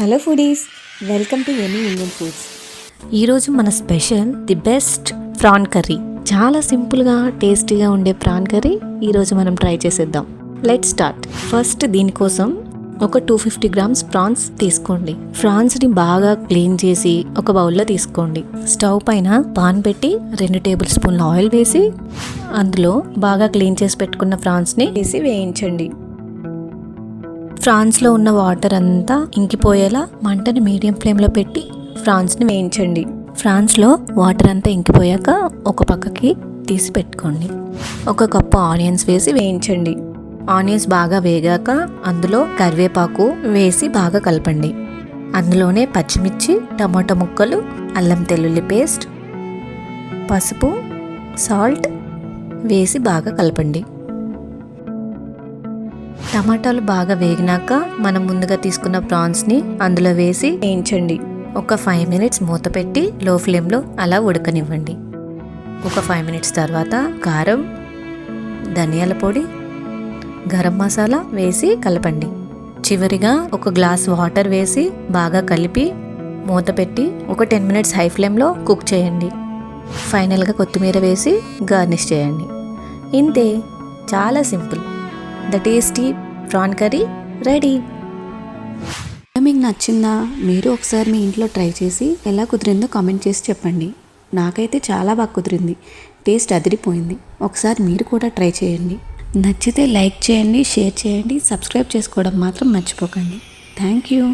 Hello foodies, welcome to any Indian foods. ఈరోజు మన special the best prawn curry. చాలా సింపుల్గా టేస్టీగా ఉండే ప్రాన్ కర్రీ ఈరోజు మనం ట్రై చేసేద్దాం. Let's start. ఫస్ట్ దీనికోసం ఒక 250 గ్రామ్స్ ప్రాన్స్ తీసుకోండి. ప్రాన్స్ని బాగా క్లీన్ చేసి ఒక బౌల్లో తీసుకోండి. స్టవ్ పైన పాన్ పెట్టి 2 టేబుల్ స్పూన్ల ఆయిల్ వేసి అందులో బాగా క్లీన్ చేసి పెట్టుకున్న ప్రాన్స్ని వేసి వేయించండి. ఫ్రాన్స్లో ఉన్న వాటర్ అంతా ఇంకిపోయేలా మంటని మీడియం ఫ్లేమ్లో పెట్టి ఫ్రాన్స్ని వేయించండి. ఫ్రాన్స్లో వాటర్ అంతా ఇంకిపోయాక ఒక పక్కకి తీసి పెట్టుకోండి. 1 కప్పు ఆనియన్స్ వేసి వేయించండి. ఆనియన్స్ బాగా వేగాక అందులో కరివేపాకు వేసి బాగా కలపండి. అందులోనే పచ్చిమిర్చి, టమాటా ముక్కలు, అల్లం వెల్లుల్లి పేస్ట్, పసుపు, సాల్ట్ వేసి బాగా కలపండి. టమాటాలు బాగా వేగినాక మనం ముందుగా తీసుకున్న ప్రాన్స్ని అందులో వేసి వేయించండి. ఒక 5 మినిట్స్ మూత పెట్టి లో ఫ్లేమ్లో అలా ఉడకనివ్వండి. ఒక 5 మినిట్స్ తర్వాత కారం, ధనియాల పొడి, గరం మసాలా వేసి కలపండి. చివరిగా ఒక గ్లాస్ వాటర్ వేసి బాగా కలిపి మూత పెట్టి ఒక 10 మినిట్స్ హై ఫ్లేమ్లో కుక్ చేయండి. ఫైనల్గా కొత్తిమీర వేసి గార్నిష్ చేయండి. ఇంతే, చాలా simple. The tasty prawn curry ready. మీకు నచ్చిందా? మీరు ఒకసారి మీ ఇంట్లో ట్రై చేసి ఎలా కుదిరిందో కామెంట్ చేసి చెప్పండి. నాకైతే చాలా బాగా కుదిరింది. టేస్ట్ అదిరిపోయింది. ఒకసారి మీరు కూడా ట్రై చేయండి. నచ్చితే లైక్ చేయండి, షేర్ చేయండి, సబ్స్క్రైబ్ చేసుకోవడం మాత్రం మర్చిపోకండి. Thank you.